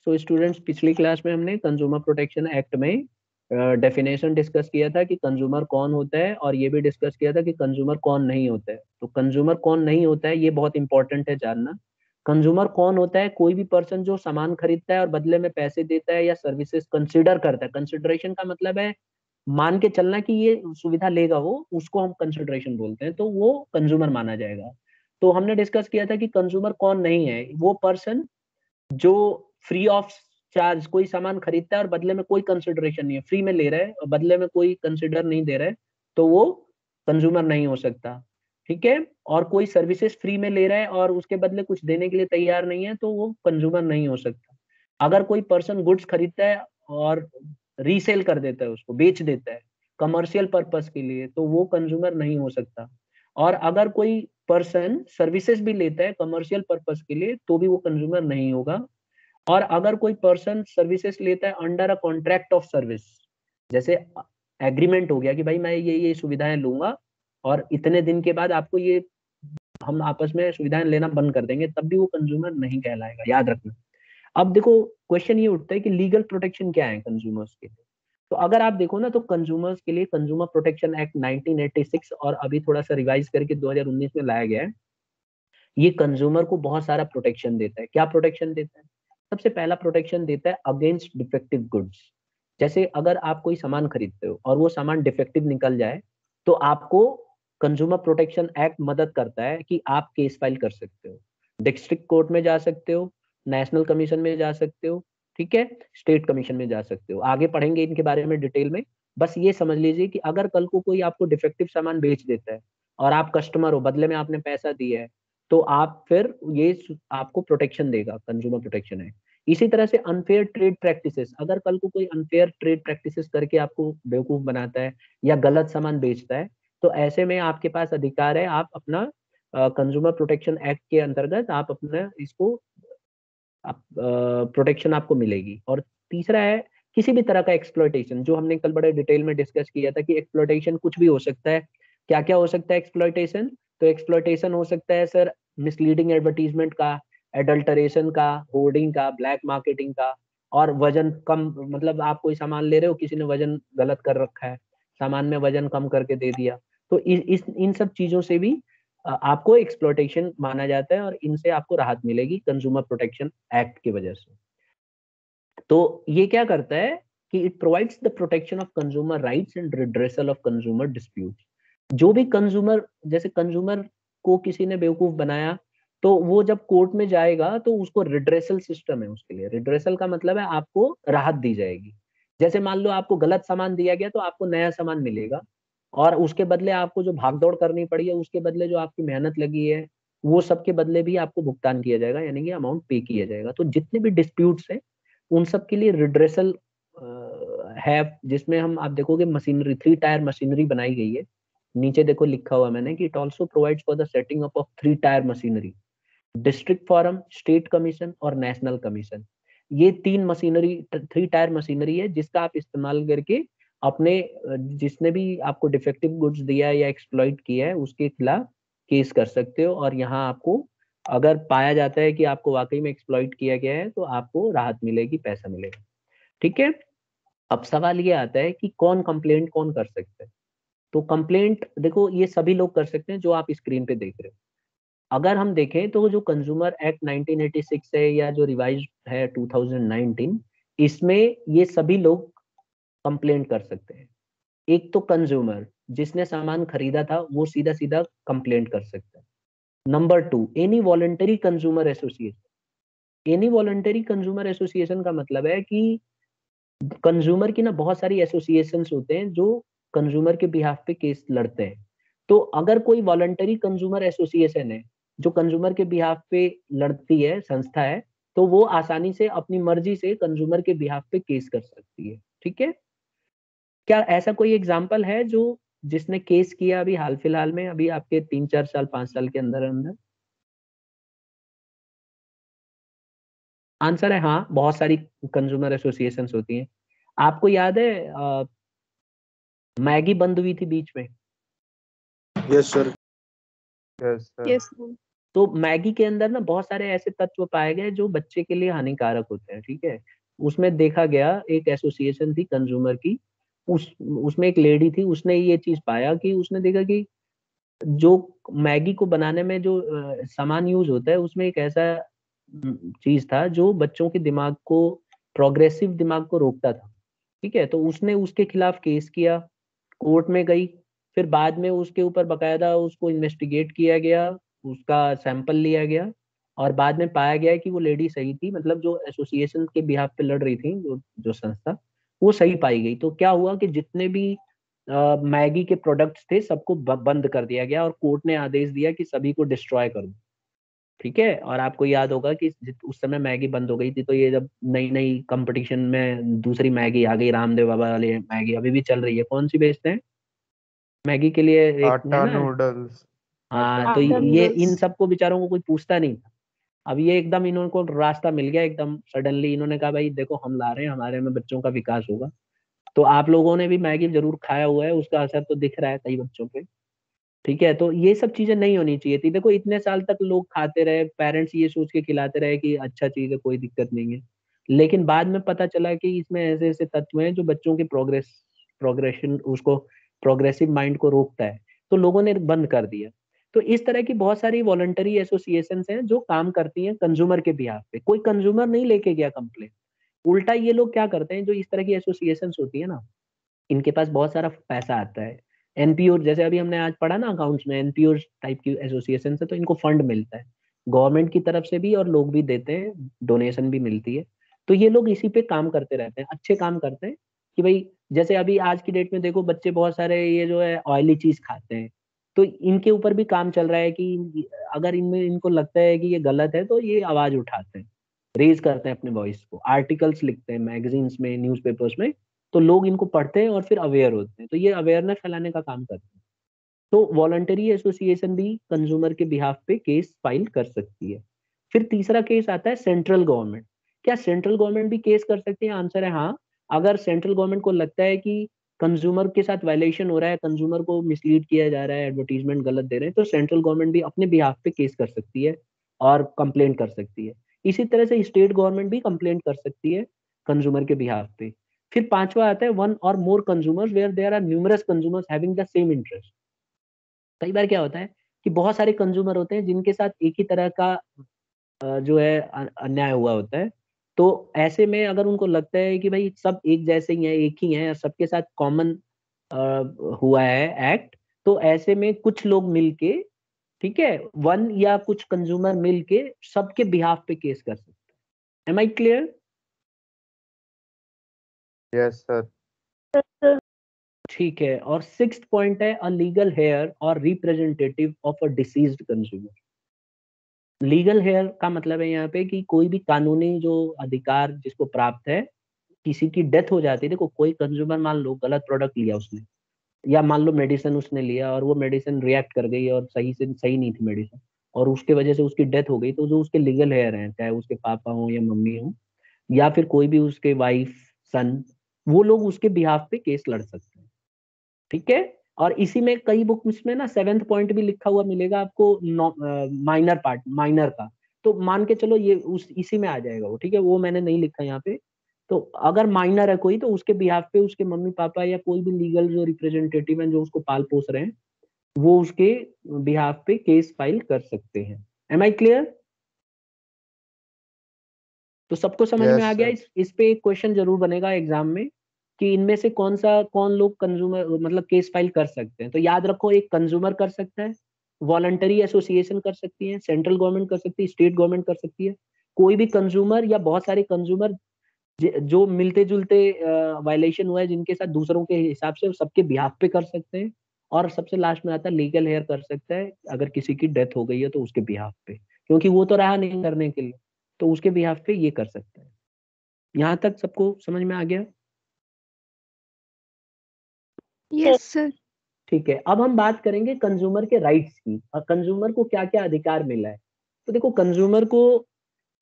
So students, पिछली class में हमने कंज्यूमर प्रोटेक्शन एक्ट में डेफिनेशन डिस्कस किया था कि कंज्यूमर कौन होता है, और ये भी डिस्कस किया था कि कंज्यूमर कौन नहीं होता है। तो कंज्यूमर कौन नहीं होता है ये बहुत इंपॉर्टेंट है जानना। कंज्यूमर कौन होता है? कोई भी पर्सन जो सामान खरीदता है और बदले में पैसे देता है या सर्विसेज कंसिडर करता है। कंसिडरेशन का मतलब है मान के चलना कि ये सुविधा लेगा वो, उसको हम कंसिडरेशन बोलते हैं, तो वो कंज्यूमर माना जाएगा। तो हमने डिस्कस किया था कि कंज्यूमर कौन नहीं है? वो पर्सन जो फ्री ऑफ चार्ज कोई सामान खरीदता है और बदले में कोई कंसिडरेशन नहीं है, फ्री में ले रहा है और बदले में कोई कंसिडर नहीं दे रहा है, तो वो कंज्यूमर नहीं हो सकता। ठीक है? और कोई सर्विसेज फ्री में ले रहा है और उसके बदले कुछ देने के लिए तैयार नहीं है, तो वो कंज्यूमर नहीं हो सकता। अगर कोई पर्सन गुड्स खरीदता है और रीसेल कर देता है, उसको बेच देता है कमर्शियल पर्पस के लिए, तो वो कंज्यूमर नहीं हो सकता। और अगर कोई पर्सन सर्विसेज भी लेता है कमर्शियल पर्पस के लिए, तो भी वो कंज्यूमर नहीं होगा। और अगर कोई पर्सन सर्विसेज लेता है under a contract of service, जैसे एग्रीमेंट हो गया कि भाई मैं ये सुविधाएं लूंगा और इतने दिन के बाद आपको ये हम आपस में सुविधाएं लेना बंद कर देंगे, तब भी वो कंज्यूमर नहीं कहलाएगा, याद रखना। अब देखो क्वेश्चन ये उठता है कि लीगल प्रोटेक्शन क्या है कंज्यूमर्स के लिए। तो अगर आप देखो ना, तो कंज्यूमर्स के लिए कंज्यूमर प्रोटेक्शन एक्ट 1986 और अभी थोड़ा सा रिवाइज करके 2019 में लाया गया है। ये कंज्यूमर को बहुत सारा प्रोटेक्शन देता है। क्या प्रोटेक्शन देता है? सबसे पहला प्रोटेक्शन देता है अगेंस्ट डिफेक्टिव गुड्स। जैसे अगर आप कोई सामान खरीदते हो और वो सामान डिफेक्टिव निकल जाए, तो आपको कंज्यूमर प्रोटेक्शन एक्ट मदद करता है कि आप केस फाइल कर सकते हो, डिस्ट्रिक्ट कोर्ट में जा सकते हो, नेशनल कमीशन में जा सकते हो, ठीक है, स्टेट कमीशन में जा सकते हो। आगे पढ़ेंगे इनके बारे में डिटेल में। बस ये समझ लीजिए कि अगर कल को कोई आपको डिफेक्टिव सामान बेच देता है और आप कस्टमर हो, बदले में आपने पैसा दिया है, तो आप फिर ये आपको प्रोटेक्शन देगा, कंज्यूमर प्रोटेक्शन है। इसी तरह से अनफेयर ट्रेड प्रैक्टिसेस, अगर कल को कोई अनफेयर ट्रेड प्रैक्टिसेस करके आपको बेवकूफ बनाता है या गलत सामान बेचता है, तो ऐसे में आपके पास अधिकार है, आप अपना कंज्यूमर प्रोटेक्शन एक्ट के अंतर्गत आप अपना इसको प्रोटेक्शन आपको मिलेगी। और तीसरा है किसी भी तरह का एक्सप्लॉयटेशन, जो हमने कल बड़े डिटेल में डिस्कस किया था कि एक्सप्लॉयटेशन कुछ भी हो सकता है। क्या क्या हो सकता है एक्सप्लॉयटेशन? तो एक्सप्लॉयटेशन हो सकता है सर मिसलीडिंग एडवर्टीजमेंट का, एडल्टरेशन का, होर्डिंग का, ब्लैक मार्केटिंग का, और वजन कम, मतलब आप कोई सामान ले रहे हो, किसी ने वजन गलत कर रखा है, सामान में वजन कम करके दे दिया, तो इन सब चीजों से भी आपको एक्सप्लॉयटेशन माना जाता है और इनसे आपको राहत मिलेगी कंज्यूमर प्रोटेक्शन एक्ट की वजह से। तो ये क्या करता है कि it provides the protection of consumer rights and redressal of consumer dispute. जो भी कंज्यूमर, जैसे कंज्यूमर को किसी ने बेवकूफ बनाया, तो वो जब कोर्ट में जाएगा तो उसको रिड्रेसल सिस्टम है उसके लिए। रिड्रेसल का मतलब है आपको राहत दी जाएगी। जैसे मान लो आपको गलत सामान दिया गया, तो आपको नया सामान मिलेगा, और उसके बदले आपको जो भागदौड़ करनी पड़ी है, उसके बदले जो आपकी मेहनत लगी है, वो सब के बदले भी आपको भुगतान किया जाएगा, यानी कि अमाउंट पे किया जाएगा। तो जितने भी डिस्प्यूट्स हैं उन सब के लिए रिड्रेसल है, जिसमें हम आप देखोगे मशीनरी, 3 टायर मशीनरी बनाई गई है। नीचे देखो लिखा हुआ मैंने कि it also provides for the setting up of 3 tyre machinery, district forum, state commission और नेशनल कमीशन। ये 3 मशीनरी, 3 टायर मशीनरी है जिसका आप इस्तेमाल करके अपने जिसने भी आपको डिफेक्टिव गुड्स दिया है या एक्सप्लॉइट किया है उसके खिलाफ केस कर सकते हो। और यहाँ आपको अगर पाया जाता है कि आपको वाकई में एक्सप्लॉइट किया गया है, तो आपको राहत मिलेगी, पैसा मिलेगा। ठीक है? अब सवाल ये आता है कि कंप्लेंट कौन कर सकता है? तो कंप्लेंट देखो ये सभी लोग कर सकते हैं जो आप स्क्रीन पे देख रहे हो। अगर हम देखें तो जो कंज्यूमर एक्ट 1986 है या जो रिवाइज है 2019, इसमें ये सभी लोग कंप्लेंट कर सकते हैं। एक तो कंज्यूमर जिसने सामान खरीदा था वो सीधा सीधा कंप्लेंट कर सकता है। Number 2, any voluntary consumer association. Any voluntary consumer association का मतलब है कि कंज्यूमर की ना बहुत सारी एसोसिएशंस होते हैं जो कंज्यूमर के बिहाफ पे केस लड़ते हैं। तो अगर कोई वॉलंटरी कंज्यूमर एसोसिएशन है जो कंज्यूमर के बिहाफ पे लड़ती है, संस्था है, तो वो आसानी से अपनी मर्जी से कंज्यूमर के बिहाफ पे केस कर सकती है। ठीक है? क्या ऐसा कोई एग्जाम्पल है जो जिसने केस किया अभी हाल फिलहाल में, अभी आपके 3-4 साल 5 साल के अंदर अंदर? आंसर है हाँ, बहुत सारी कंज्यूमर एसोसिएशंस होती हैं। आपको याद है मैगी बंद हुई थी बीच में? Yes sir. Yes sir. Yes ma'am. तो मैगी के अंदर ना बहुत सारे ऐसे तत्व पाए गए जो बच्चे के लिए हानिकारक होते हैं, ठीक है। उसमें देखा गया, एक एसोसिएशन थी कंज्यूमर की, उसमें एक लेडी थी, उसने ये चीज पाया कि उसने देखा कि जो मैगी को बनाने में जो सामान यूज होता है उसमें एक ऐसा चीज था जो बच्चों के दिमाग को, प्रोग्रेसिव दिमाग को रोकता था, ठीक है। तो उसने उसके खिलाफ केस किया, कोर्ट में गई, फिर बाद में उसके ऊपर बकायदा उसको इन्वेस्टिगेट किया गया, उसका सैंपल लिया गया, और बाद में पाया गया कि वो लेडी सही थी, मतलब जो एसोसिएशन के बिहाफ पे लड़ रही थी, जो जो संस्था, वो सही पाई गई। तो क्या हुआ कि जितने भी मैगी के प्रोडक्ट्स थे सबको बंद कर दिया गया, और कोर्ट ने आदेश दिया कि सभी को डिस्ट्रॉय कर दो, ठीक है। और आपको याद होगा कि उस समय मैगी बंद हो गई थी, तो ये जब नई नई कंपटीशन में दूसरी मैगी आ गई, रामदेव बाबा वाली मैगी अभी भी चल रही है, कौन सी बेचते हैं मैगी के लिए, एक है आटा ना। नूडल्स। आटा हाँ, तो आटा नूडल्स। ये इन नूडल्स। सबको बेचारों को कोई पूछता नहीं था। अब ये एकदम इनको रास्ता मिल गया, एकदम सडनली इन्होंने कहा भाई देखो हम ला रहे हैं, हमारे में बच्चों का विकास होगा। तो आप लोगों ने भी मैगी जरूर खाया हुआ है, उसका असर तो दिख रहा है कई बच्चों पे, ठीक है। तो ये सब चीजें नहीं होनी चाहिए थी। देखो इतने साल तक लोग खाते रहे, पेरेंट्स ये सोच के खिलाते रहे कि अच्छा चीज है, कोई दिक्कत नहीं है, लेकिन बाद में पता चला कि इसमें ऐसे ऐसे तत्व हैं जो बच्चों के प्रोग्रेशन, उसको प्रोग्रेसिव माइंड को रोकता है, तो लोगों ने बंद कर दिया। तो इस तरह की बहुत सारी वॉलंटरी एसोसिएशंस हैं जो काम करती हैं कंज्यूमर के बिहाफ पे, कोई कंज्यूमर नहीं लेके गया कंप्लेन। उल्टा ये लोग क्या करते हैं, जो इस तरह की एसोसिएशंस होती है ना, इनके पास बहुत सारा पैसा आता है। एनपीओ, जैसे अभी हमने आज पढ़ा ना अकाउंट्स में, एनपीओ टाइप की एसोसिएशन से, तो इनको फंड मिलता है गवर्नमेंट की तरफ से भी, और लोग भी देते हैं, डोनेशन भी मिलती है। तो ये लोग इसी पे काम करते रहते हैं, अच्छे काम करते हैं कि भाई, जैसे अभी आज की डेट में देखो बच्चे बहुत सारे ये जो है ऑयली चीज खाते हैं, तो इनके ऊपर भी काम चल रहा है कि अगर इनमें इनको लगता है कि ये गलत है तो ये आवाज उठाते हैं, रेज करते हैं अपने वॉइस को, आर्टिकल्स लिखते हैं मैगजीन्स में, न्यूज़पेपर्स में, तो लोग इनको पढ़ते हैं और फिर अवेयर होते हैं, तो ये अवेयरनेस फैलाने का काम करते हैं। तो वॉलंटरी एसोसिएशन भी कंज्यूमर के बिहाफ पे केस फाइल कर सकती है। फिर तीसरा केस आता है सेंट्रल गवर्नमेंट। क्या सेंट्रल गवर्नमेंट भी केस कर सकती है? आंसर है हाँ। अगर सेंट्रल गवर्नमेंट को लगता है कि कंज्यूमर के साथ वायलेशन हो रहा है, कंज्यूमर को मिसलीड किया जा रहा है, एडवर्टीजमेंट गलत दे रहे हैं, तो सेंट्रल गवर्नमेंट भी अपने बिहाफ पे केस कर सकती है और कंप्लेंट कर सकती है। इसी तरह से स्टेट गवर्नमेंट भी कंप्लेंट कर सकती है कंज्यूमर के बिहाफ पे। फिर पांचवा आता है वन और more consumers where there are numerous consumers having the same interest. कई बार क्या होता है कि बहुत सारे कंज्यूमर होते हैं जिनके साथ एक ही तरह का जो है अन्याय हुआ होता है। तो ऐसे में अगर उनको लगता है कि भाई सब एक जैसे ही हैं, एक ही हैं, सबके साथ कॉमन हुआ है एक्ट, तो ऐसे में कुछ लोग मिलके, ठीक है, वन या कुछ कंज्यूमर मिलके सबके बिहाफ पे केस कर सकते हैं। Am I clear? Yes sir. ठीक है। और सिक्स्थ पॉइंट है अ लीगल हेयर और representative of a deceased consumer. Legal heir का मतलब है यहाँ पे कि कोई भी कानूनी जो अधिकार जिसको प्राप्त है, किसी की डेथ हो जाती है, देखो कोई कंज्यूमर मान लो गलत प्रोडक्ट लिया उसने, या मान लो मेडिसिन उसने लिया और वो मेडिसिन रिएक्ट कर गई और सही से सही नहीं थी मेडिसिन, और उसके वजह से उसकी डेथ हो गई, तो जो उसके लीगल हेयर हैं, चाहे उसके पापा हो या मम्मी हो, या फिर कोई भी उसके वाइफ, सन, वो लोग उसके बिहाफ पे केस लड़ सकते हैं, ठीक है। और इसी में कई बुक्स में ना सेवेंथ पॉइंट भी लिखा हुआ मिलेगा आपको, माइनर पार्ट, माइनर का। तो मान के चलो ये उस इसी में आ जाएगा वो, ठीक है, वो मैंने नहीं लिखा यहाँ पे। तो अगर माइनर है कोई, तो उसके बिहाफ पे उसके मम्मी पापा या कोई भी लीगल जो रिप्रेजेंटेटिव है जो उसको पाल पोस रहे हैं, वो उसके बिहाफ पे केस फाइल कर सकते हैं। Am I clear? तो सबको समझ में यस आ गया? सर। इस पे एक क्वेश्चन जरूर बनेगा एग्जाम में कि इनमें से कौन लोग कंज्यूमर मतलब केस फाइल कर सकते हैं। तो याद रखो, एक कंज्यूमर कर सकता है, वॉलंटरी एसोसिएशन कर सकती है, सेंट्रल गवर्नमेंट कर सकती है, स्टेट गवर्नमेंट कर सकती है, कोई भी कंज्यूमर या बहुत सारे कंज्यूमर जो मिलते जुलते वायलेशन हुआ है जिनके साथ दूसरों के हिसाब से, सबके बिहाफ पे कर सकते हैं। और सबसे लास्ट में आता है लीगल हेयर कर सकता है, अगर किसी की डेथ हो गई है तो उसके बिहाफ पे, क्योंकि वो तो रहा नहीं करने के लिए, तो उसके बिहाफ पे ये कर सकता है। यहाँ तक सबको समझ में आ गया? Yes sir. ठीक है। अब हम बात करेंगे कंज्यूमर के राइट्स की, और कंज्यूमर को क्या क्या अधिकार मिला है। तो देखो कंज्यूमर को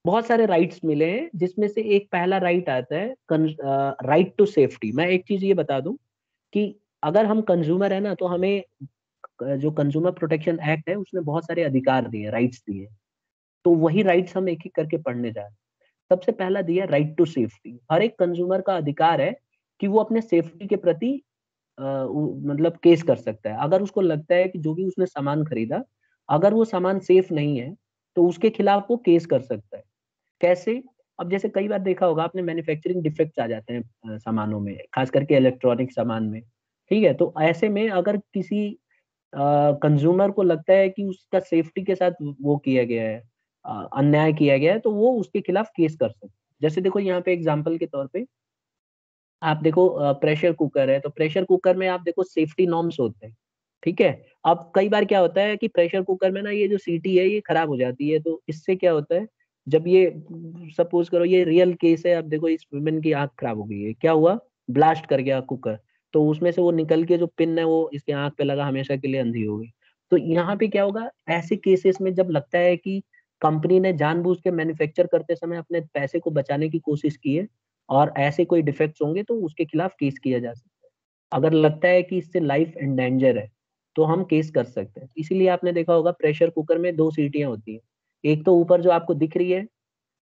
बहुत सारे राइट्स मिले हैं, जिसमें से एक पहला राइट आता है राइट टू सेफ्टी। मैं एक चीज ये बता दूं कि अगर हम कंज्यूमर है ना, तो हमें जो कंज्यूमर प्रोटेक्शन एक्ट है उसने बहुत सारे अधिकार दिए, राइट्स दिए। तो वही राइट्स हम एक एक करके पढ़ने जा रहे हैं। सबसे पहला दिया राइट टू सेफ्टी। हर एक कंज्यूमर का अधिकार है कि वो अपने सेफ्टी के प्रति मतलब केस कर सकता है। अगर उसको लगता है कि जो भी उसने सामान खरीदा, अगर वो सामान सेफ नहीं है, तो उसके खिलाफ वो केस कर सकता है। कैसे? अब जैसे कई बार देखा होगा आपने, मैन्युफैक्चरिंग डिफेक्ट्स आ जाते हैं सामानों में, खास करके इलेक्ट्रॉनिक सामान में। ठीक है, तो ऐसे में अगर किसी कंज्यूमर को लगता है कि उसका सेफ्टी के साथ वो किया गया है, अन्याय किया गया है, तो वो उसके खिलाफ केस कर सकते हैं। जैसे देखो यहाँ पे एग्जांपल के तौर पे आप देखो, प्रेशर कुकर है, तो प्रेशर कुकर में आप देखो सेफ्टी नॉर्म्स होते हैं। ठीक है। अब कई बार क्या होता है कि प्रेशर कुकर में ना ये जो सीटी है ये खराब हो जाती है, तो इससे क्या होता है, जब ये सपोज करो ये रियल केस है, अब देखो इस वुमेन की आंख खराब हो गई है, क्या हुआ, ब्लास्ट कर गया कुकर, तो उसमें से वो निकल के जो पिन है वो इसके आंख पे लगा, हमेशा के लिए अंधी हो गई। तो यहाँ पे क्या होगा, ऐसे केसेस में जब लगता है कि कंपनी ने जानबूझ के मैन्युफैक्चर करते समय अपने पैसे को बचाने की कोशिश की है और ऐसे कोई डिफेक्ट्स होंगे, तो उसके खिलाफ केस किया जा सकता है। अगर लगता है कि इससे लाइफ एंडेंजर है, तो हम केस कर सकते हैं। इसीलिए आपने देखा होगा प्रेशर कुकर में दो सीटियां होती हैं, एक तो ऊपर जो आपको दिख रही है,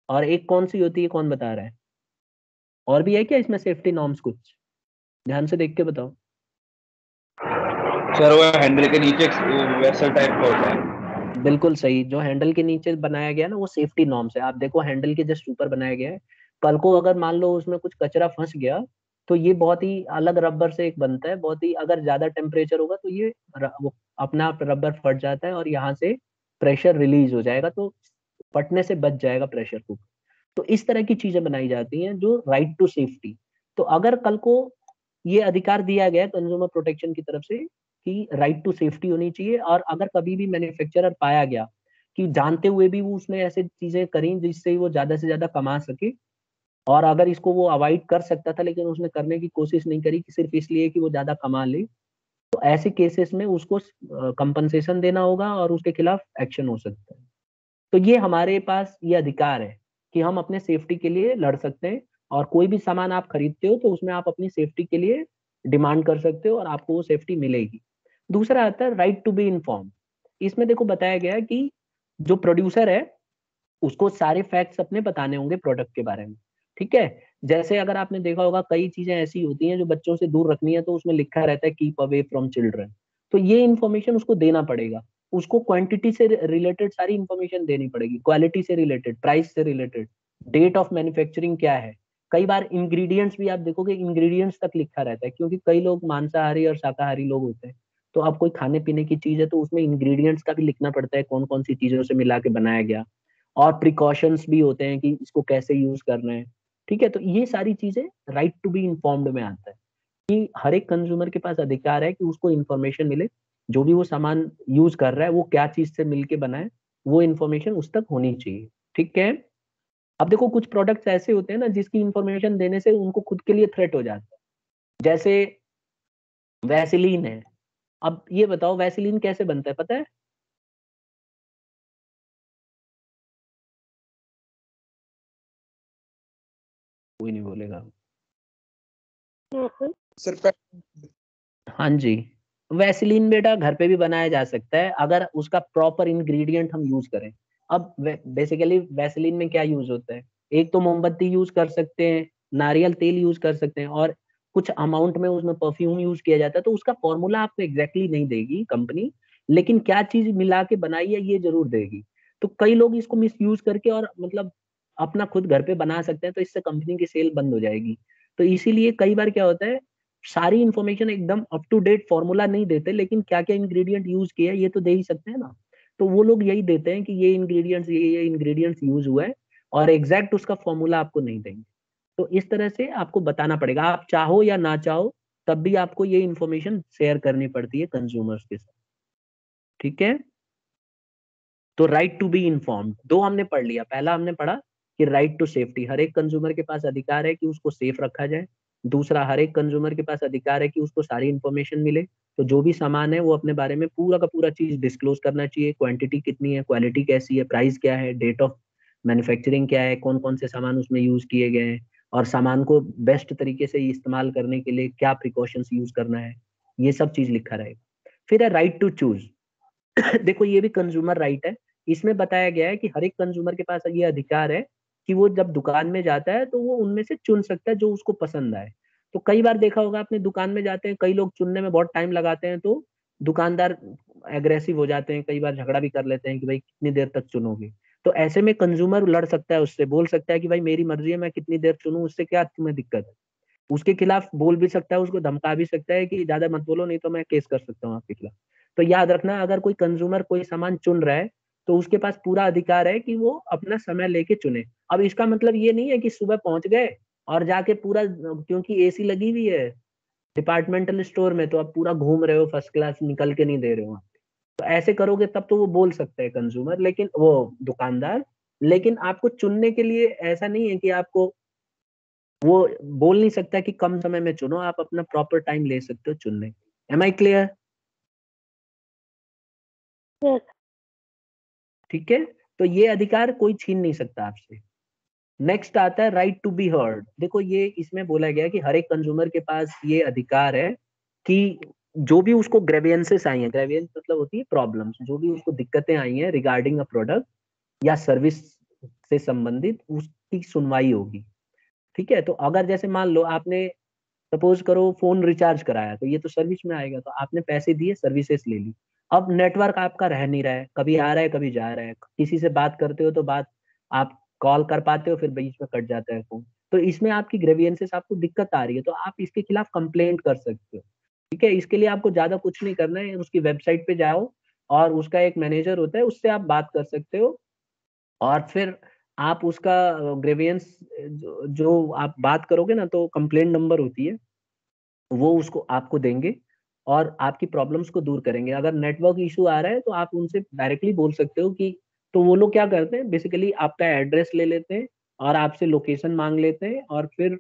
और एक कौन सी होती है, कौन बता रहा है? और भी है क्या इसमें सेफ्टी नॉर्म्स कुछ? ध्यान से देख के बताओ। सर वो हैंडल के नीचे वैसा टाइप का होता है। बिल्कुल सही, जो हैंडल के नीचे बनाया गया ना वो सेफ्टी नॉर्म्स है। आप देखो हैंडल के जस्ट ऊपर बनाया गया है, कल को अगर मान लो उसमें कुछ कचरा फंस गया, तो ये बहुत ही अलग रबर से एक बनता है, बहुत ही अगर ज्यादा टेम्परेचर होगा तो ये वो अपना आप रबर फट जाता है और यहाँ से प्रेशर रिलीज हो जाएगा, तो फटने से बच जाएगा प्रेशर कुकर। तो इस तरह की चीजें बनाई जाती हैं जो राइट टू सेफ्टी। तो अगर कल को ये अधिकार दिया गया कंज्यूमर प्रोटेक्शन की तरफ से कि राइट टू सेफ्टी होनी चाहिए, और अगर कभी भी मैन्युफैक्चरर पाया गया कि जानते हुए भी वो उसने ऐसे चीजें करी जिससे वो ज्यादा से ज्यादा कमा सके, और अगर इसको वो अवॉइड कर सकता था लेकिन उसने करने की कोशिश नहीं करी कि सिर्फ इसलिए कि वो ज्यादा कमा ले, तो ऐसे केसेस में उसको कंपनसेशन देना होगा और उसके खिलाफ एक्शन हो सकता है। तो ये हमारे पास ये अधिकार है कि हम अपने सेफ्टी के लिए लड़ सकते हैं, और कोई भी सामान आप खरीदते हो तो उसमें आप अपनी सेफ्टी के लिए डिमांड कर सकते हो और आपको वो सेफ्टी मिलेगी। दूसरा आता है राइट टू बी इन्फॉर्म। इसमें देखो बताया गया है कि जो प्रोड्यूसर है उसको सारे फैक्ट्स अपने बताने होंगे प्रोडक्ट के बारे में। ठीक है। जैसे अगर आपने देखा होगा कई चीजें ऐसी होती हैं जो बच्चों से दूर रखनी है, तो उसमें लिखा रहता है कीप अवे फ्रॉम चिल्ड्रन। तो ये इन्फॉर्मेशन उसको देना पड़ेगा। उसको क्वांटिटी से रिलेटेड सारी इंफॉर्मेशन देनी पड़ेगी, क्वालिटी से रिलेटेड, प्राइस से रिलेटेड, डेट ऑफ मैन्युफैक्चरिंग क्या है। कई बार इंग्रेडिएंट्स भी आप देखोगे, इंग्रेडिएंट्स तक लिखा रहता है, क्योंकि कई लोग मांसाहारी और शाकाहारी लोग होते हैं। तो अब कोई खाने पीने की चीज है तो उसमें इंग्रेडिएंट्स का भी लिखना पड़ता है, कौन कौन सी चीजों से मिला के बनाया गया, और प्रिकॉशंस भी होते हैं कि इसको कैसे यूज करना है। ठीक है, तो ये सारी चीजें राइट टू बी इन्फॉर्म्ड में आता है कि हर एक कंज्यूमर के पास अधिकार है कि उसको इन्फॉर्मेशन मिले, जो भी वो सामान यूज कर रहा है वो क्या चीज से मिलके बना है, वो इन्फॉर्मेशन उस तक होनी चाहिए। ठीक है। अब देखो कुछ प्रोडक्ट्स ऐसे होते हैं ना जिसकी इन्फॉर्मेशन देने से उनको खुद के लिए थ्रेट हो जाता है। जैसे वैसलीन है। अब ये बताओ वैसलीन कैसे बनता है, पता है? कोई नहीं बोलेगा। सर हाँ जी। वैसलीन बेटा घर पे भी बनाया जा सकता है अगर उसका प्रॉपर इंग्रेडिएंट हम यूज करें। अब बेसिकली वैसलीन में क्या यूज होता है, एक तो मोमबत्ती यूज कर सकते हैं, नारियल तेल यूज कर सकते हैं, और कुछ अमाउंट में उसमें परफ्यूम यूज किया जाता है। तो उसका फॉर्मूला आपको एग्जैक्टली नहीं देगी कंपनी, लेकिन क्या चीज मिला के बनाई है ये जरूर देगी। तो कई लोग इसको मिस यूज करके और मतलब अपना खुद घर पे बना सकते हैं, तो इससे कंपनी की सेल बंद हो जाएगी। तो इसीलिए कई बार क्या होता है, सारी इंफॉर्मेशन एकदम अप टू डेट फॉर्मूला नहीं देते, लेकिन क्या क्या इंग्रेडिएंट यूज किया है ये तो दे ही सकते हैं ना। तो वो लोग यही देते हैं कि ये इंग्रेडिएंट्स यूज हुआ है, और एग्जैक्ट उसका फॉर्मूला आपको नहीं देंगे। तो इस तरह से आपको बताना पड़ेगा, आप चाहो या ना चाहो तब भी आपको ये इंफॉर्मेशन शेयर करनी पड़ती है कंज्यूमर्स के साथ। ठीक है। तो राइट टू बी इन्फॉर्म्ड दो हमने पढ़ लिया। पहला हमने पढ़ा कि राइट टू सेफ्टी, हर एक कंज्यूमर के पास अधिकार है कि उसको सेफ रखा जाए। दूसरा, हर एक कंज्यूमर के पास अधिकार है कि उसको सारी इंफॉर्मेशन मिले। तो जो भी सामान है वो अपने बारे में पूरा का पूरा चीज डिस्क्लोज करना चाहिए, क्वांटिटी कितनी है, क्वालिटी कैसी है, प्राइस क्या है, डेट ऑफ मैन्युफैक्चरिंग क्या है, कौन कौन से सामान उसमें यूज किए गए हैं, और सामान को बेस्ट तरीके से इस्तेमाल करने के लिए क्या प्रिकॉशंस यूज करना है, ये सब चीज लिखा रहेगा। फिर है राइट टू चूज। देखो ये भी कंज्यूमर राइट है। इसमें बताया गया है कि हर एक कंज्यूमर के पास ये अधिकार है कि वो जब दुकान में जाता है तो वो उनमें से चुन सकता है जो उसको पसंद आए। तो कई बार देखा होगा आपने, दुकान में जाते हैं, कई लोग चुनने में बहुत टाइम लगाते हैं, तो दुकानदार एग्रेसिव हो जाते हैं, कई बार झगड़ा भी कर लेते हैं कि भाई कितनी देर तक चुनोगे। तो ऐसे में कंज्यूमर लड़ सकता है, उससे बोल सकता है कि भाई मेरी मर्जी है, मैं कितनी देर चुनूं, उससे क्या तुम्हें दिक्कत है। उसके खिलाफ बोल भी सकता है, उसको धमका भी सकता है कि ज्यादा मत बोलो नहीं तो मैं केस कर सकता हूँ आपके खिलाफ। तो याद रखना, अगर कोई कंज्यूमर कोई सामान चुन रहा है तो उसके पास पूरा अधिकार है कि वो अपना समय लेके चुने। अब इसका मतलब ये नहीं है कि सुबह पहुंच गए और जाके पूरा, क्योंकि एसी लगी हुई है डिपार्टमेंटल स्टोर में, तो आप पूरा घूम रहे हो फर्स्ट क्लास, निकल के नहीं दे रहे हो। तो ऐसे करोगे तब तो वो बोल सकते हैं कंज्यूमर, लेकिन वो दुकानदार। लेकिन आपको चुनने के लिए ऐसा नहीं है कि आपको, वो बोल नहीं सकता कि कम समय में चुनो, आप अपना प्रॉपर टाइम ले सकते हो चुनने। Am I clear? Yes. ठीक है, तो ये अधिकार कोई छीन नहीं सकता आपसे। नेक्स्ट आता है राइट टू बी हर्ड। देखो ये इसमें बोला गया कि हर एक कंज्यूमर के पास ये अधिकार है कि जो भी उसको ग्रेवियंसेस आई हैं, ग्रेवियंस मतलब होती है प्रॉब्लम्स, जो भी उसको दिक्कतें आई हैं रिगार्डिंग अ प्रोडक्ट या सर्विस से संबंधित, उसकी सुनवाई होगी। ठीक है, तो अगर जैसे मान लो आपने, सपोज करो फोन रिचार्ज कराया, तो ये तो सर्विस में आएगा, तो आपने पैसे दिए, सर्विसेज ले ली। अब नेटवर्क आपका रह नहीं रहा है, कभी आ रहा है कभी जा रहा है, किसी से बात करते हो तो बात, आप कॉल कर पाते हो फिर बीच में कट जाता है फोन। तो इसमें आपकी ग्रेवियंसेस, आपको दिक्कत आ रही है, तो आप इसके खिलाफ कंप्लेंट कर सकते हो। ठीक है, इसके लिए आपको ज्यादा कुछ नहीं करना है, उसकी वेबसाइट पे जाओ और उसका एक मैनेजर होता है, उससे आप बात कर सकते हो। और फिर आप उसका ग्रेवियंस जो आप बात करोगे ना, तो कंप्लेंट नंबर होती है, वो उसको आपको देंगे और आपकी प्रॉब्लम्स को दूर करेंगे। अगर नेटवर्क इशू आ रहा है तो आप उनसे डायरेक्टली बोल सकते हो कि, तो वो लोग क्या करते हैं, बेसिकली आपका एड्रेस ले लेते हैं और आपसे लोकेशन मांग लेते हैं और फिर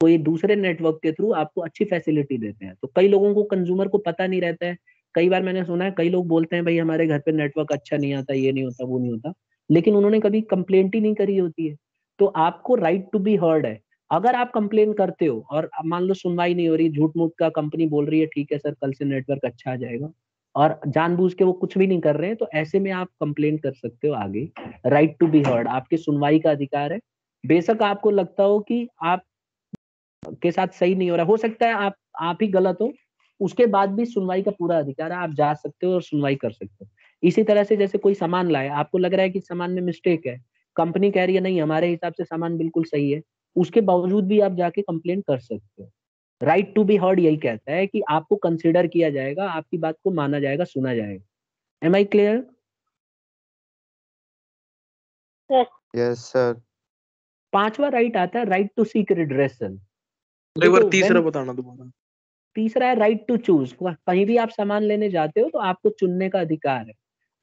कोई दूसरे नेटवर्क के थ्रू आपको अच्छी फैसिलिटी देते हैं। तो कई लोगों को, कंज्यूमर को पता नहीं रहता है। कई बार मैंने सुना है, कई लोग बोलते हैं भाई हमारे घर पे नेटवर्क अच्छा नहीं आता, ये नहीं होता, वो नहीं होता, लेकिन उन्होंने कभी कंप्लेंट ही नहीं करी होती है। तो आपको राइट टू बी हर्ड है। अगर आप कंप्लेन करते हो और अब मान लो सुनवाई नहीं हो रही, झूठ मूठ का कंपनी बोल रही है ठीक है सर कल से नेटवर्क अच्छा आ जाएगा, और जानबूझ के वो कुछ भी नहीं कर रहे हैं, तो ऐसे में आप कंप्लेन कर सकते हो आगे। राइट टू बी हर्ड, आपकी सुनवाई का अधिकार है। बेशक आपको लगता हो कि आप के साथ सही नहीं हो रहा, हो सकता है आप ही गलत हो, उसके बाद भी सुनवाई का पूरा अधिकार है, आप जा सकते हो और सुनवाई कर सकते हो। इसी तरह से जैसे कोई सामान लाए, आपको लग रहा है कि सामान में मिस्टेक है, कंपनी कह रही है नहीं हमारे हिसाब से सामान बिल्कुल सही है, उसके बावजूद भी आप जाके कंप्लेंट कर सकते हो। राइट टू बी हर्ड यही कहता है कि आपको कंसिडर किया जाएगा, आपकी बात को माना जाएगा, सुना जाएगा। Am I clear? Yes. Yes, sir. पांचवा राइट आता है राइट टू सीक रिड्रेसल। एक बार देखो तीसरा बताना दोबारा। तीसरा है राइट टू चूज। कहीं भी आप सामान लेने जाते हो तो आपको चुनने का अधिकार है,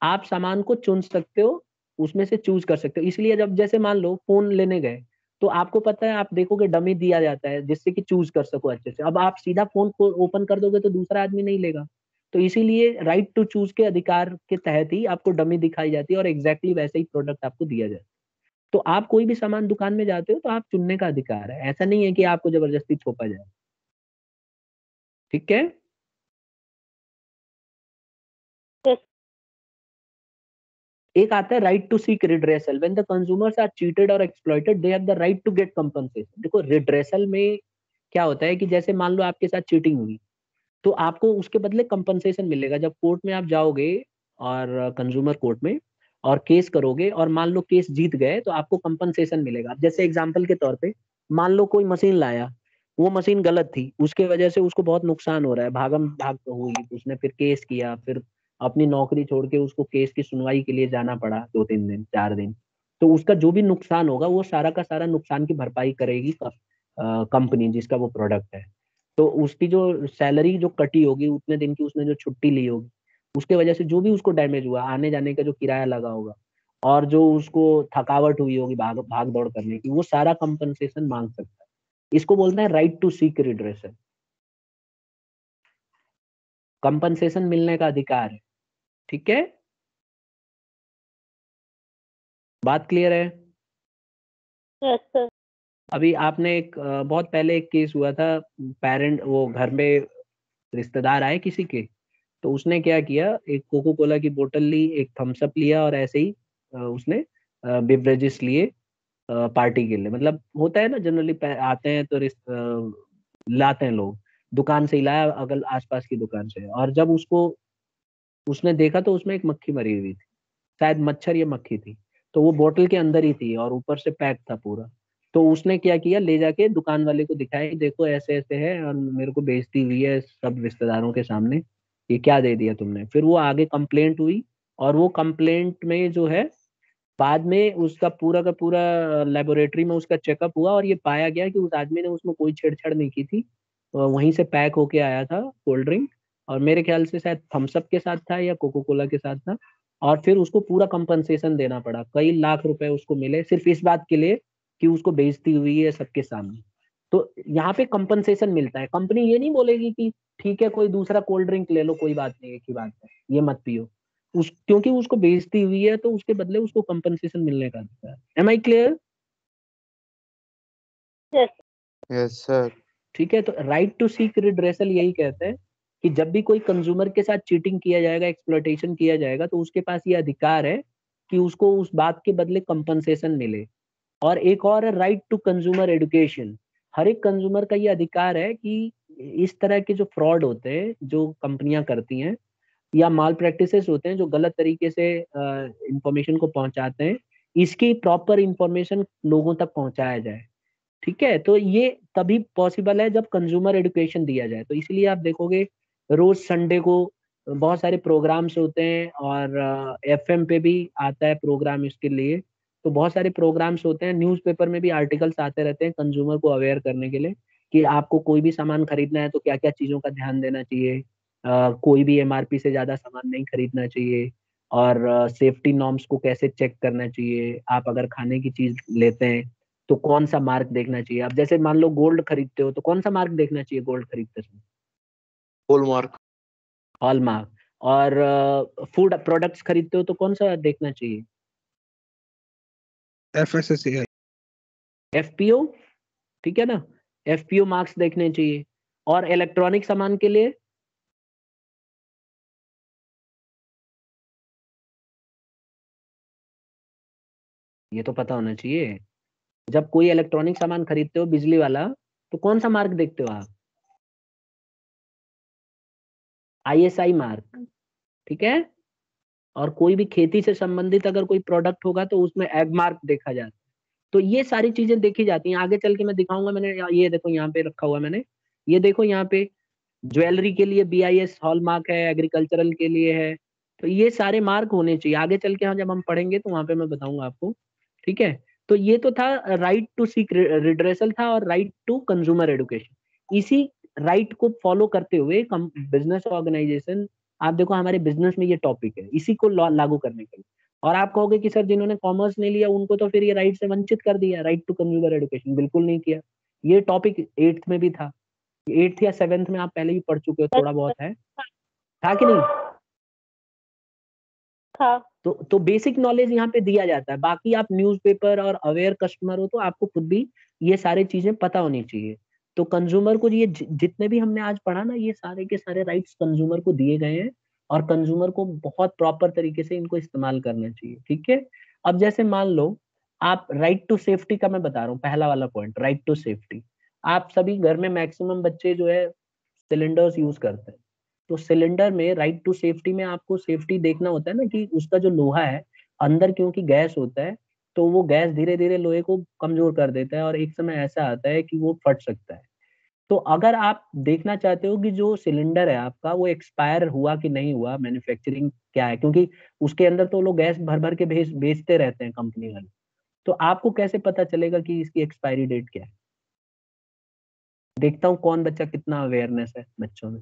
आप सामान को चुन सकते हो, उसमें से चूज कर सकते हो। इसलिए जब जैसे मान लो फोन लेने गए, तो आपको पता है, आप देखोगे डमी दिया जाता है जिससे कि चूज कर सको अच्छे से। अब आप सीधा फोन को ओपन कर दोगे तो दूसरा आदमी नहीं लेगा, तो इसीलिए राइट टू चूज के अधिकार के तहत ही आपको डमी दिखाई जाती है और एग्जैक्टली वैसे ही प्रोडक्ट आपको दिया जाता है। तो आप कोई भी सामान दुकान में जाते हो तो आप चुनने का अधिकार है, ऐसा नहीं है कि आपको जबरदस्ती थोपा जाए। ठीक है, Yes. एक आता है right to seek redressal. When the consumers are cheated और exploited they have the right to get compensation. देखो रिड्रेसल में क्या होता है कि जैसे मान लो आपके साथ चीटिंग हुई, तो आपको उसके बदले कंपनसेशन मिलेगा। जब कोर्ट में आप जाओगे और कंज्यूमर कोर्ट में और केस करोगे और मान लो केस जीत गए, तो आपको कंपनसेशन मिलेगा। जैसे एग्जांपल के तौर पे मान लो कोई मशीन लाया, वो मशीन गलत थी, उसके वजह से उसको बहुत नुकसान हो रहा है, भागम भाग हुई, उसने फिर केस किया, फिर अपनी नौकरी छोड़ के उसको केस की सुनवाई के लिए जाना पड़ा 2-3 दिन 4 दिन। तो उसका जो भी नुकसान होगा वो सारा का सारा नुकसान की भरपाई करेगी कंपनी जिसका वो प्रोडक्ट है। तो उसकी जो सैलरी जो कटी होगी उतने दिन की, उसने जो छुट्टी ली होगी, उसके वजह से जो भी उसको डैमेज हुआ, आने जाने का जो किराया लगा होगा और जो उसको थकावट हुई होगी भाग भाग दौड़ करने की, वो सारा कंपनसेशन मांग सकता है। इसको बोलते हैं right to seek redressal. Compensation मिलने का अधिकार है। ठीक है, बात क्लियर है? Yes, sir. अभी आपने एक बहुत पहले एक केस हुआ था, पेरेंट वो घर में रिश्तेदार आए किसी के, तो उसने क्या किया, एक कोको कोला की बोतल ली, एक थम्स अप लिया, और ऐसे ही उसने बिवरेजेस लिए पार्टी के लिए। मतलब होता है ना जनरली, आते हैं तो लाते हैं लोग, दुकान से ही लाया, अगल आसपास की दुकान से। और जब उसको उसने देखा तो उसमें एक मक्खी मरी हुई थी, शायद मच्छर या मक्खी थी। तो वो बोतल के अंदर ही थी और ऊपर से पैक था पूरा। तो उसने क्या किया, ले जाके दुकान वाले को दिखाया, देखो ऐसे ऐसे है और मेरे को बेइज्जती हुई है सब रिश्तेदारों के सामने, ये क्या दे दिया तुमने। फिर वो आगे कंप्लेंट हुई, और वो कंप्लेंट में जो है, बाद में उसका पूरा का पूरा लेबोरेटरी में उसका चेकअप हुआ, और ये पाया गया कि उस आदमी ने उसमें कोई छेड़छाड़ नहीं की थी। तो वहीं से पैक होके आया था कोल्ड ड्रिंक, और मेरे ख्याल से शायद थम्स अप के साथ था या कोको कोला के साथ था। और फिर उसको पूरा कंपनसेशन देना पड़ा, कई लाख रुपए उसको मिले सिर्फ इस बात के लिए कि उसको बेइज्जती हुई है सबके सामने। तो यहाँ पे कंपनसेशन मिलता है। कंपनी ये नहीं बोलेगी कि ठीक है कोई दूसरा कोल्ड ड्रिंक ले लो, कोई बात नहीं, एक ही बात है, ये मत पियो। क्योंकि उसको बेइज्जती हुई है तो उसके बदले उसको कंपनसेशन मिलने का अधिकार है। Am I clear? Yes. Yes, sir. ठीक है, तो राइट टू सीक रिड्रेसल यही कहते हैं कि जब भी कोई कंज्यूमर के साथ चीटिंग किया जाएगा, एक्सप्लॉइटेशन किया जाएगा, तो उसके पास ये अधिकार है कि उसको उस बात के बदले कंपनसेशन मिले। और एक और है राइट टू कंज्यूमर एजुकेशन। हर एक कंज्यूमर का ये अधिकार है कि इस तरह के जो फ्रॉड होते हैं, जो कंपनियां करती हैं, या माल प्रैक्टिसेस होते हैं, जो गलत तरीके से इंफॉर्मेशन को पहुंचाते हैं, इसकी प्रॉपर इंफॉर्मेशन लोगों तक पहुंचाया जाए। ठीक है, तो ये तभी पॉसिबल है जब कंज्यूमर एजुकेशन दिया जाए। तो इसलिए आप देखोगे रोज संडे को बहुत सारे प्रोग्राम्स होते हैं, और एफएम पे भी आता है प्रोग्राम इसके लिए। तो बहुत सारे प्रोग्राम्स होते हैं, न्यूज़पेपर में भी आर्टिकल्स आते रहते हैं कंज्यूमर को अवेयर करने के लिए कि आपको कोई भी सामान खरीदना है तो क्या क्या चीजों का ध्यान देना चाहिए, कोई भी एमआरपी से ज्यादा सामान नहीं खरीदना चाहिए, और सेफ्टी नॉर्म्स को कैसे चेक करना चाहिए। आप अगर खाने की चीज लेते हैं तो कौन सा मार्क देखना चाहिए। अब जैसे मान लो गोल्ड खरीदते हो तो कौन सा मार्क देखना चाहिए गोल्ड खरीदते समय? हॉलमार्क। हॉलमार्क। और फूड प्रोडक्ट्स खरीदते हो तो कौन सा देखना चाहिए? FSSAI। एफपीओ। ठीक है ना, एफपीओ मार्क्स देखने चाहिए। और इलेक्ट्रॉनिक सामान के लिए ये तो पता होना चाहिए। जब कोई इलेक्ट्रॉनिक सामान खरीदते हो बिजली वाला, तो कौन सा मार्क देखते हो आप? ISI mark. ठीक है। और कोई भी खेती से संबंधित अगर कोई प्रोडक्ट होगा तो उसमें एग मार्क देखा जाता है। तो ये सारी चीजें देखी जाती हैं। आगे चल के मैं दिखाऊंगा, मैंने ये देखो यहाँ पे रखा हुआ है मैंने, ये देखो यहाँ पे ज्वेलरी के लिए बीआईएस हॉल मार्क है, एग्रीकल्चरल के लिए है। तो ये सारे मार्क होने चाहिए। आगे चल के जब हम पढ़ेंगे तो वहां पे मैं बताऊंगा आपको। ठीक है, तो ये तो था राइट टू सीक रिड्रेसल था, और राइट टू कंज्यूमर एडुकेशन। इसी राइट को फॉलो करते हुए बिजनेस ऑर्गेनाइजेशन, आप देखो हमारे बिजनेस में ये टॉपिक है, इसी को लागू करने के लिए। और आप कहोगे कि सर जिन्होंने कॉमर्स नहीं लिया उनको तो फिर ये राइट से वंचित कर दिया, राइट टू कंज्यूमर एडुकेशन। बिल्कुल नहीं किया। ये टॉपिक एट्थ में भी था, एट्थ या सेवेंथ में आप पहले ही पढ़ चुके हो, Yes. थोड़ा बहुत है, था कि नहीं? हाँ. तो बेसिक नॉलेज यहाँ पे दिया जाता है। बाकी आप न्यूज़पेपर और अवेयर कस्टमर हो तो आपको खुद भी ये सारी चीजें पता होनी चाहिए। तो कंज्यूमर को ये जितने भी हमने आज पढ़ा ना, ये सारे के सारे राइट्स कंज्यूमर को दिए गए हैं, और कंज्यूमर को बहुत प्रॉपर तरीके से इनको इस्तेमाल करना चाहिए। ठीक है। अब जैसे मान लो आप राइट टू सेफ्टी का मैं बता रहा हूँ, पहला वाला पॉइंट राइट टू सेफ्टी। आप सभी घर में मैक्सिमम बच्चे जो है सिलेंडर्स यूज करते हैं। तो सिलेंडर में राइट टू सेफ्टी में आपको सेफ्टी देखना होता है ना, कि उसका जो लोहा है अंदर, क्योंकि गैस होता है, तो वो गैस धीरे धीरे लोहे को कमजोर कर देता है, और एक समय ऐसा आता है कि वो फट सकता है। तो अगर आप देखना चाहते हो कि जो सिलेंडर है आपका वो एक्सपायर हुआ कि नहीं हुआ, मैन्युफैक्चरिंग क्या है, क्योंकि उसके अंदर तो लोग गैस भर भर के बेचते रहते हैं कंपनी वाले, तो आपको कैसे पता चलेगा कि इसकी एक्सपायरी डेट क्या है? देखता हूँ कौन बच्चा कितना अवेयरनेस है बच्चों में।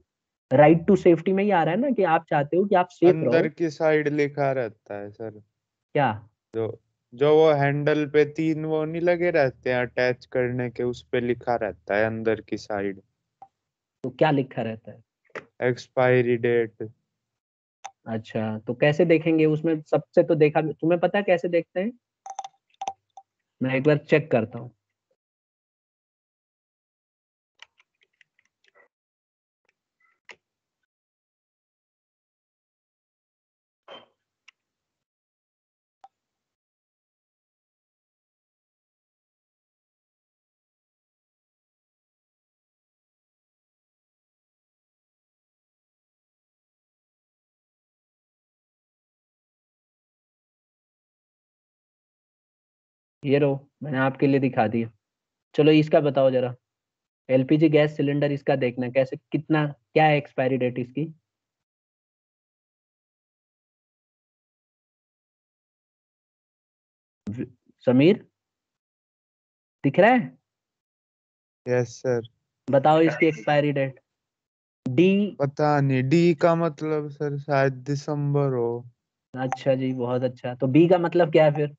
राइट टू सेफ्टी में ही आ रहा है ना कि आप चाहते हो कि आप सेफ अंदर रहो। की साइड लिखा रहता है सर। क्या? जो जो वो हैंडल पे तीन वो नहीं लगे रहते हैं अटैच करने के, उस पे लिखा रहता है अंदर की साइड तो क्या लिखा रहता है? Expiry date. अच्छा, तो कैसे देखेंगे उसमें? सबसे तो देखा, तुम्हें पता है कैसे देखते हैं? मैं एक बार चेक करता हूँ। ये रो, मैंने आपके लिए दिखा दिया। चलो इसका बताओ जरा, एलपीजी गैस सिलेंडर, इसका देखना कैसे, कितना, क्या है एक्सपायरी डेट इसकी। समीर, दिख रहा है? Yes sir. बताओ इसकी एक्सपायरी डेट। डी। पता नहीं, डी का मतलब सर शायद दिसंबर हो। अच्छा जी, बहुत अच्छा। तो बी का मतलब क्या है फिर?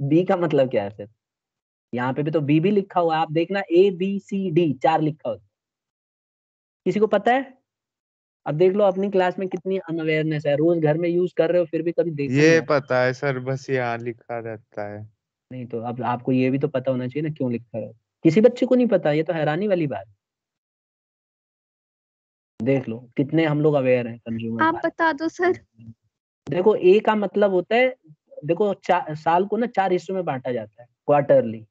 बी का मतलब क्या है फिर? यहाँ पे भी तो बी भी लिखा हुआ है, आप देखना, ABCD 4 लिखा हुआ है। किसी को पता है? अब देख लो अपनी क्लास में कितनी अनअवेयरनेस है, रोज घर में यूज कर रहे हो फिर भी कभी देखा नहीं ये है। पता है सर, बस यहाँ लिखा रहता है। नहीं तो अब आपको ये भी तो पता होना चाहिए ना क्यों लिखा है। किसी बच्चे को नहीं पता, ये तो हैरानी वाली बात है। देख लो कितने हम लोग अवेयर हैं कंज्यूमर। आप बता दो सर। देखो ए का मतलब होता है, देखो साल को ना 4 हिस्सों में बांटा जाता है, क्वार्टरली।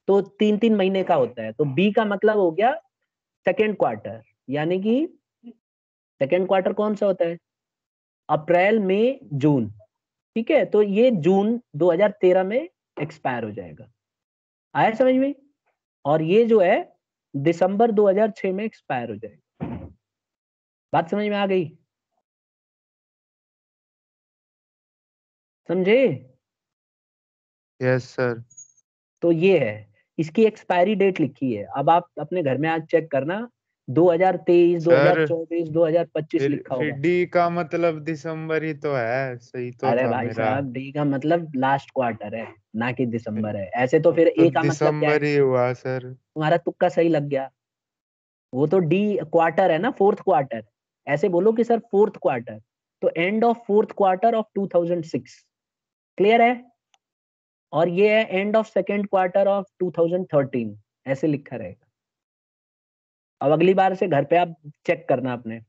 तो 3-3 महीने का होता है। तो बी का मतलब हो गया सेकेंड क्वार्टर, यानी कि सेकेंड क्वार्टर कौन सा होता है? अप्रैल मई जून। ठीक है, तो ये जून 2013 में एक्सपायर हो जाएगा। आया समझ में? और ये जो है दिसंबर 2006 में एक्सपायर हो जाएगा। बात समझ में आ गई? समझे? Yes sir. तो ये है, इसकी एक्सपायरी डेट लिखी है। अब आप अपने घर में आज चेक करना, 2023, सर 2024, 2025 लिखा फिर होगा। डी का मतलब दिसंबर ही तो है, सही तो अरे था भाई मेरा। साहब, डी का मतलब लास्ट क्वार्टर है, ना कि दिसंबर है। ऐसे तो फिर तो ए का मतलब क्या है? दिसंबर ही हुआ सर। तुम्हारा तुक्का सही लग गया। वो तो डी क्वार्टर है ना, फोर्थ क्वार्टर। ऐसे बोलो कि सर फोर्थ क्वार्टर, तो end of fourth quarter of 2006। Clear है? और ये है end of second quarter of 2013, ऐसे लिखा रहेगा। अब अगली बार से घर पे आप चेक करना अपने,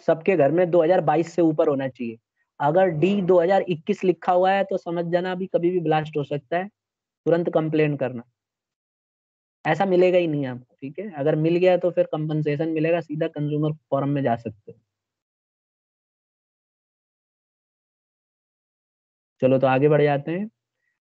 सबके घर में 2022 से ऊपर होना चाहिए। अगर डी 2021 लिखा हुआ है तो समझ जाना अभी कभी भी ब्लास्ट हो सकता है, तुरंत कंप्लेन करना। ऐसा मिलेगा ही नहीं आपको, ठीक है? अगर मिल गया तो फिर कंपनसेशन मिलेगा, सीधा कंज्यूमर फोरम में जा सकते हो। चलो तो आगे बढ़ जाते हैं।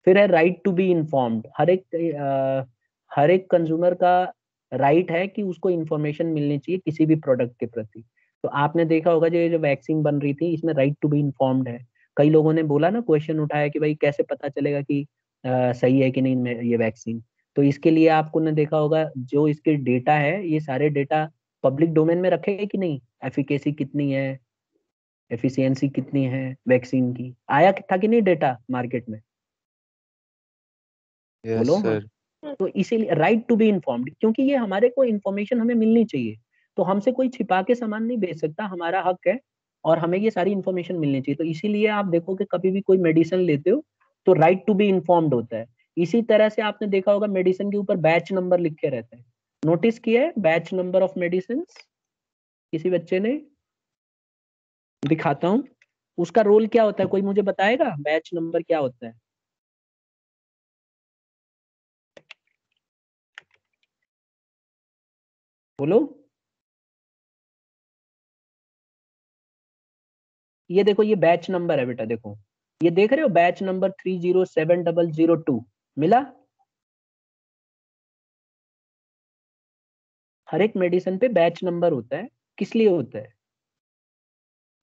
फिर है राइट टू बी इन्फॉर्म्ड। हर एक कंज्यूमर का राइट है कि उसको इन्फॉर्मेशन मिलनी चाहिए किसी भी प्रोडक्ट के प्रति। तो आपने देखा होगा जो ये जो वैक्सीन बन रही थी, इसमें राइट टू बी इन्फॉर्म्ड है। कई लोगों ने बोला ना, क्वेश्चन उठाया कि भाई कैसे पता चलेगा कि सही है कि नहीं ये वैक्सीन। तो इसके लिए आपको ने देखा होगा जो इसके डेटा है, ये सारे डेटा पब्लिक डोमेन में रखे हैं कि नहीं। एफिकेसी कितनी है, एफिशिएंसी कितनी है वैक्सीन की, आया था कि नहीं डेटा मार्केट में? यस बोलो हाँ। सर। तो इसीलिए राइट टू बी इन्फॉर्म्ड, क्योंकि ये हमारे को इन्फॉर्मेशन हमें मिलनी चाहिए। तो हमसे कोई छिपा के सामान नहीं बेच सकता, हमारा हक है। और हमें ये सारी इन्फॉर्मेशन मिलनी चाहिए। तो इसीलिए आप देखो कि कभी भी कोई मेडिसिन लेते हो तो राइट टू बी इन्फॉर्म्ड होता है। इसी तरह से आपने देखा होगा मेडिसिन के ऊपर बैच नंबर लिखे रहते हैं। नोटिस किया है बैच नंबर ऑफ मेडिसिन? किसी बच्चे ने? दिखाता हूँ। उसका रोल क्या होता है, कोई मुझे बताएगा बैच नंबर क्या होता है? बोलो। ये देखो, ये बैच नंबर है बेटा, देखो ये देख रहे हो, बैच नंबर 307002 मिला। हर एक मेडिसिन पे बैच नंबर होता है। किस लिए होता है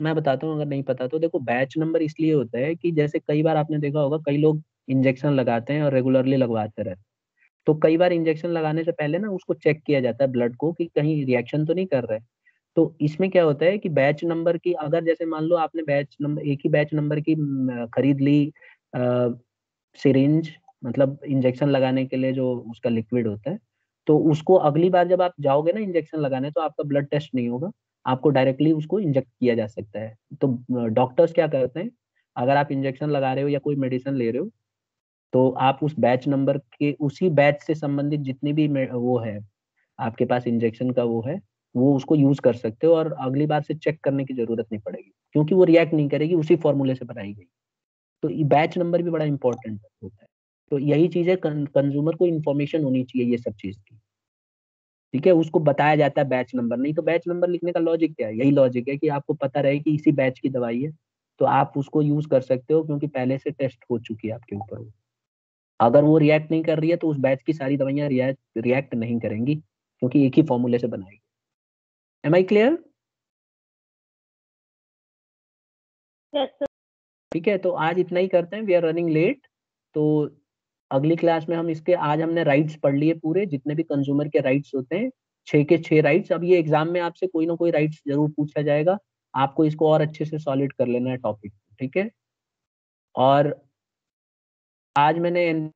मैं बताता हूँ, अगर नहीं पता तो। देखो बैच नंबर इसलिए होता है कि जैसे कई बार आपने देखा होगा कई लोग इंजेक्शन लगाते हैं और रेगुलरली लगवाते रहते हैं। तो कई बार इंजेक्शन लगाने से पहले ना उसको चेक किया जाता है ब्लड को कि कहीं रिएक्शन तो नहीं कर रहा है। तो इसमें क्या होता है कि बैच नंबर की, अगर जैसे मान लो आपने बैच नंबर, एक ही बैच नंबर की खरीद ली सिरिंज, मतलब इंजेक्शन लगाने के लिए जो उसका लिक्विड होता है, तो उसको अगली बार जब आप जाओगे ना इंजेक्शन लगाने, तो आपका ब्लड टेस्ट नहीं होगा, आपको डायरेक्टली उसको इंजेक्ट किया जा सकता है। तो डॉक्टर्स क्या करते हैं, अगर आप इंजेक्शन लगा रहे हो या कोई मेडिसिन ले रहे हो, तो आप उस बैच नंबर के, उसी बैच से संबंधित जितनी भी वो है आपके पास इंजेक्शन का वो है, वो उसको यूज कर सकते हो और अगली बार से चेक करने की जरूरत नहीं पड़ेगी, क्योंकि वो रिएक्ट नहीं करेगी, उसी फॉर्मूले से बनाई गई। तो ये बैच नंबर भी बड़ा इंपॉर्टेंट होता है। तो यही चीज है, कंज्यूमर को इन्फॉर्मेशन होनी चाहिए ये सब चीज की। ठीक है, उसको बताया जाता है बैच नंबर। नहीं तो बैच नंबर लिखने का लॉजिक क्या है? यही लॉजिक है कि आपको पता रहे कि इसी बैच की दवाई है, तो आप उसको यूज कर सकते हो क्योंकि पहले से टेस्ट हो चुकी है आपके ऊपर वो। अगर वो रिएक्ट नहीं कर रही है तो उस बैच की सारी दवाइयां रिएक्ट नहीं करेंगी, क्योंकि एक ही फॉर्मूले से बनाएगी। Am I clear? Yes, sir. ठीक है, तो आज इतना ही करते हैं, वी आर रनिंग लेट। तो अगली क्लास में हम इसके, आज हमने राइट्स पढ़ लिए पूरे, जितने भी कंज्यूमर के राइट्स होते हैं, 6 के 6 राइट्स। अब ये एग्जाम में आपसे कोई ना कोई राइट्स जरूर पूछा जाएगा, आपको इसको और अच्छे से सॉलिड कर लेना है टॉपिक, ठीक है। और आज मैंने